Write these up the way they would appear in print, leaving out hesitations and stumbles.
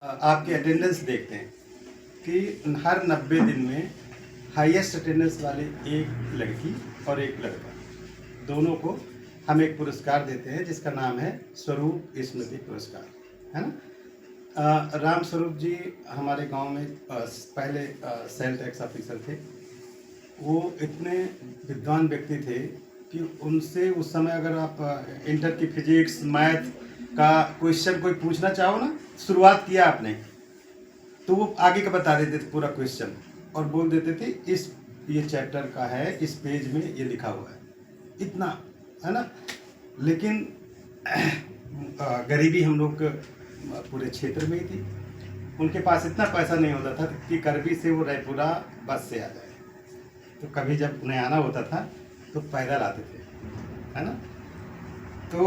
आपकी अटेंडेंस देखते हैं कि हर 90 दिन में हाईएस्ट अटेंडेंस वाले एक लड़की और एक लड़का, दोनों को हम एक पुरस्कार देते हैं जिसका नाम है स्वरूप स्मृति पुरस्कार, है ना। राम स्वरूप जी हमारे गांव में पहले सेल टैक्स ऑफिसर थे। वो इतने विद्वान व्यक्ति थे कि उनसे उस समय अगर आप इंटर की फिजिक्स मैथ का क्वेश्चन कोई पूछना चाहो ना, शुरुआत किया आपने तो वो आगे का बता देते थे पूरा क्वेश्चन और बोल देते थे इस ये चैप्टर का है, इस पेज में ये लिखा हुआ है, इतना, है ना। लेकिन गरीबी हम लोग पूरे क्षेत्र में ही थी। उनके पास इतना पैसा नहीं होता था कि करबी से वो रायपुरा बस से आ जाए, तो कभी जब उन्हें आना होता था तो पैदल आते थे, है ना। तो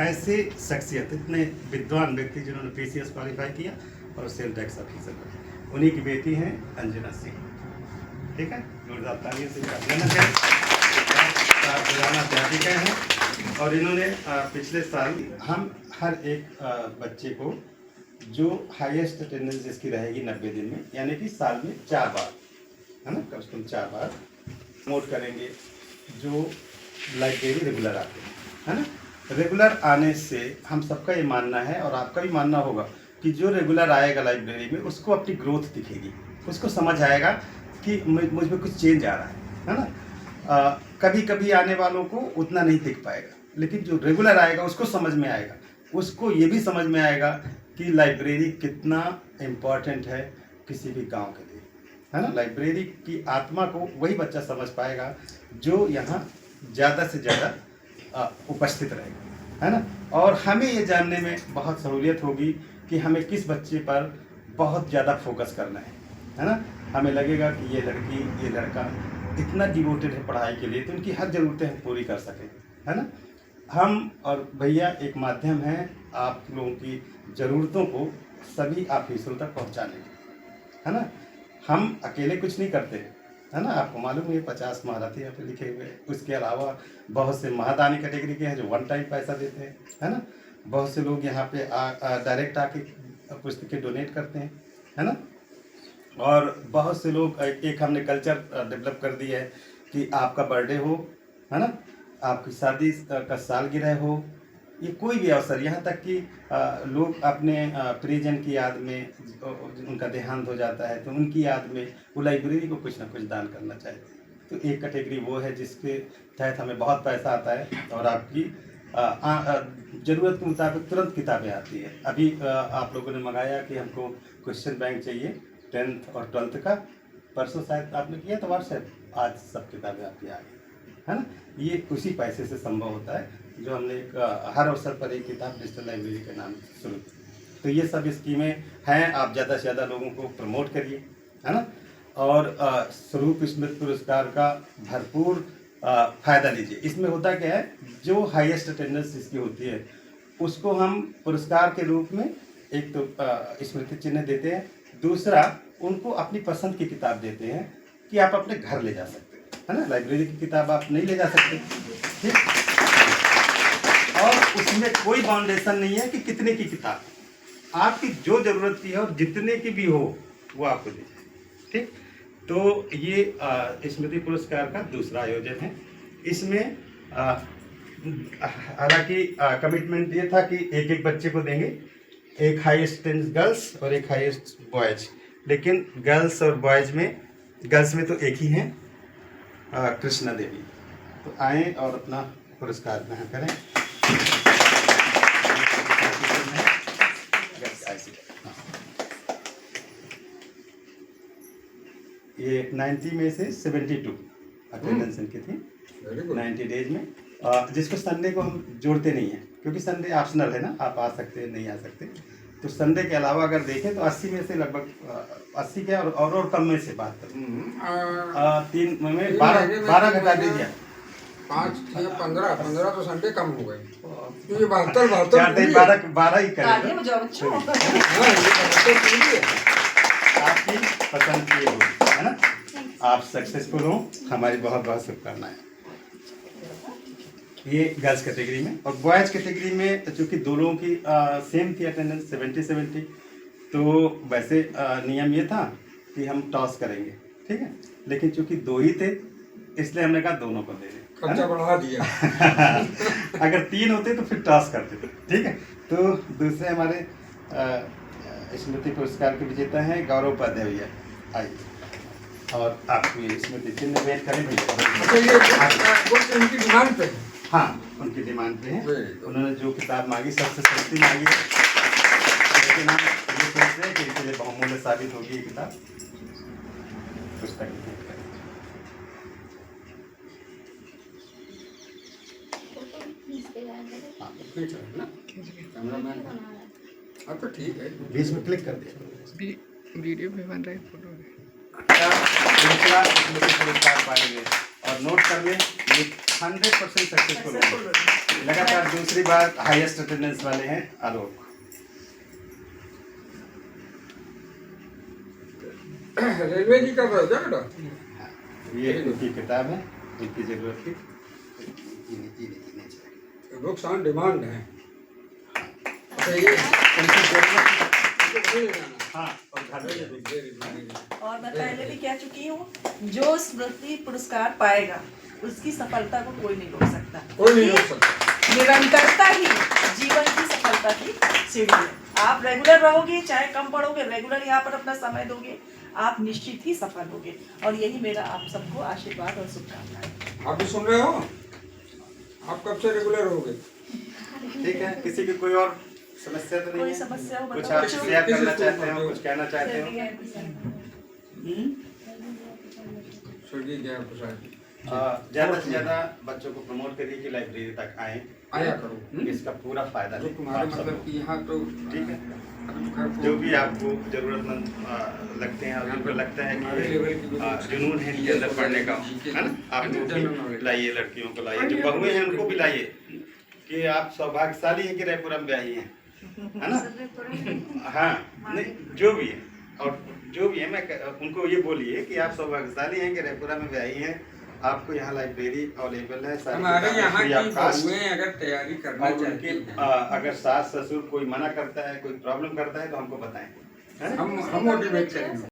ऐसे शख्सियत, इतने विद्वान व्यक्ति जिन्होंने PCS क्वालिफाई किया और सेल टैक्स ऑफिसर बने, उन्हीं की बेटी हैं अंजना सिंह। ठीक है, जोरदार तालियों से अध्यापिका हैं। और इन्होंने पिछले साल हम हर एक बच्चे को जो हाईएस्ट अटेंडेंस जिसकी रहेगी 90 दिन में, यानी कि साल में 4 बार, है ना, कम से कम 4 बार प्रमोट करेंगे जो लाइब्रेरी रेगुलर आते हैं, है ना। रेगुलर आने से हम सबका ये मानना है और आपका भी मानना होगा कि जो रेगुलर आएगा लाइब्रेरी में उसको अपनी ग्रोथ दिखेगी, उसको समझ आएगा कि मुझ में कुछ चेंज आ रहा है ना। कभी कभी आने वालों को उतना नहीं दिख पाएगा, लेकिन जो रेगुलर आएगा उसको समझ में आएगा, उसको ये भी समझ में आएगा कि लाइब्रेरी कितना इम्पोर्टेंट है किसी भी गाँव के लिए, है ना। लाइब्रेरी की आत्मा को वही बच्चा समझ पाएगा जो यहाँ ज़्यादा से ज़्यादा उपस्थित रहेगा, है ना। और हमें ये जानने में बहुत सहूलियत होगी कि हमें किस बच्चे पर बहुत ज़्यादा फोकस करना है ना। हमें लगेगा कि ये लड़की ये लड़का इतना डिवोटेड है पढ़ाई के लिए तो उनकी हर ज़रूरतें हम पूरी कर सकें, है ना। हम और भैया एक माध्यम है आप लोगों की ज़रूरतों को सभी ऑफिसरों तक पहुँचाने के, है ना। हम अकेले कुछ नहीं करते, है ना। आपको मालूम है 50 महारथी यहाँ पे लिखे हुए हैं। उसके अलावा बहुत से महादानी कैटेगरी के हैं जो 1 टाइम पैसा देते हैं, है ना। बहुत से लोग यहाँ पे डायरेक्ट आके पुस्तकें डोनेट करते हैं, है ना। और बहुत से लोग एक हमने कल्चर डेवलप कर दिया है कि आपका बर्थडे हो, है ना, आपकी शादी का सालगिरह हो, ये कोई भी अवसर, यहाँ तक कि लोग अपने परिजन की याद में उनका देहांत हो जाता है तो उनकी याद में वो लाइब्रेरी को कुछ ना कुछ दान करना चाहते हैं। तो एक कैटेगरी वो है जिसके तहत हमें बहुत पैसा आता है और आपकी ज़रूरत के मुताबिक तुरंत किताबें आती है। अभी आप लोगों ने मंगाया कि हमको क्वेश्चन बैंक चाहिए 10th और 12th का, परसों शायद आपने किया तो व्हाट्सएप, आज सब किताबें आपकी आ गई, है ना। ये उसी पैसे से संभव होता है जो हमने हर अवसर पर एक किताब डिजिटल लाइब्रेरी के नाम शुरू की। तो ये सब स्कीमें हैं, आप ज़्यादा से ज़्यादा लोगों को प्रमोट करिए, है ना। और स्वरूप स्मृति पुरस्कार का भरपूर फ़ायदा लीजिए। इसमें होता क्या है, जो हाईएस्ट अटेंडेंस जिसकी होती है उसको हम पुरस्कार के रूप में एक तो स्मृति चिन्ह देते हैं, दूसरा उनको अपनी पसंद की किताब देते हैं कि आप अपने घर ले जा सकते हैं, है ना। लाइब्रेरी की किताब आप नहीं ले जा सकते, ठीक। और उसमें कोई बाउंडेशन नहीं है कि कितने की किताब, आपकी जो ज़रूरत की है और जितने की भी हो वो आपको दी जाए, ठीक। तो ये स्मृति पुरस्कार का दूसरा आयोजन है। इसमें हालांकि कमिटमेंट ये था कि एक एक बच्चे को देंगे, एक हाईएस्ट गर्ल्स और एक हाईएस्ट बॉयज, लेकिन गर्ल्स और बॉयज में, गर्ल्स में तो एक ही हैं, कृष्णा देवी। तो आएँ और अपना पुरस्कार ग्रहण करें। ये 90 में से 72 अटेंडेंस इनकी थी 90 डेज में, जिसको संडे को हम जोड़ते नहीं हैं क्योंकि संडे ऑप्शनल है ना, आप आ सकते हैं नहीं आ सकते। तो संडे के अलावा अगर देखें तो 80 में से लगभग 80 के और कम में से बात करें 3 में 12 घटा दीजिए, 5 6 15 तो संडे कम हो गए, तो ये 72 12 ही करें। आपकी पसंद की होगी, है ना। आप सक्सेसफुल हो, हमारी बहुत बहुत शुभकामनाएं। ये गर्ल्स कैटेगरी में। और बॉयज़ कैटेगरी में चूँकि दो लोगों की सेम थी अटेंडेंस 70-70, तो वैसे नियम ये था कि हम टॉस करेंगे, ठीक है, लेकिन चूँकि दो ही थे इसलिए हमने कहा दोनों को दे दें, खर्चा बढ़ा दिया। अगर 3 होते तो फिर टॉस करते थे, ठीक है। तो दूसरे हमारे स्मृति पुरस्कार के विजेता हैं गौरव उपाध्याय भैया, आइए। और आप ये स्मृति चिन्ह वेट करें भैया। अच्छा, ये वो उनकी डिमांड पे है। हाँ, उनकी डिमांड पे है। उन्होंने जो किताब मांगी सबसे सस्ती मांगी है, लेकिन हम ये सोच रहे हैं कि इनके लिए बहुमूल्य साबित होगी ये किताब। पुस्तक ठीक है ना, कैमरामैन। हाँ तो ठीक है, बीच में क्लिक कर दिया। वीडियो भी बन रहा है, फोटो भी। दूसरा स्मृति पुरस्कार पाएंगे और नोट कर लें ये 100% सक्सेसफुल है। लगातार दूसरी बार हाईएस्ट अटेंडेंस वाले हैं आलोक। रेलवे जी कर रहे हो क्या बेटा? ये उनकी किताब है, इनकी जरूरत थी। बुक्स ऑन डिमांड है। अच्छा, ये उनकी जरूरत ले जाना। हाँ, और घर में और मैं पहले भी कह चुकी हूँ, जो स्मृति पुरस्कार पाएगा उसकी सफलता को कोई नहीं रोक सकता। कोई नहीं रोक सकता। निरंतरता ही जीवन की सफलता की सीढ़ी है। आप रेगुलर रहोगे, चाहे कम पढ़ोगे, रेगुलर यहाँ पर अपना समय दोगे, आप निश्चित ही सफल होगे। और यही मेरा आप सबको आशीर्वाद और शुभकामनाएं। आप भी सुन रहे हो? आप कब से रेगुलर हो गए? ठीक है। किसी की कोई और समस्या तो नहीं कोई है? समस्या हो कुछ बताओ। आप शेयर करना चाहते हो, कुछ कहना चाहते हो? स्वर्गीय जया प्रसाद, ज़्यादा से ज़्यादा बच्चों को प्रमोट करिए कि लाइब्रेरी तक आएँ, आया करो। इसका पूरा फायदा जो लें तुम्हारे आप सब मतलब लोग। कि यहाँ तो ठीक है, है, जो भी आपको जरूरतमंद लगते हैं और उनको लगता है हमारे कि लेवल की जो जुनून है इनके अंदर पढ़ने का, है ना, आप लोग भी लाइए, लड़कियों को लाइए, जो बहुएं हैं उनको भी लाइए कि आप सौभाग्यशाली हैं कि रायपुरा में ब्याही हैं, है ना। हाँ, नहीं जो भी है, और जो भी है मैं उनको ये बोलिए कि आप सौभाग्यशाली हैं कि रायपुरा में ब्याही हैं, आपको यहाँ लाइब्रेरी अवेलेबल है। हमारे यहाँ की कास्ट बहुएं अगर तैयारी करना और चाहती उनके हैं, अगर सास ससुर कोई मना करता है, कोई प्रॉब्लम करता है तो हमको बताएं, है ना? हम मोटिवेट करेंगे।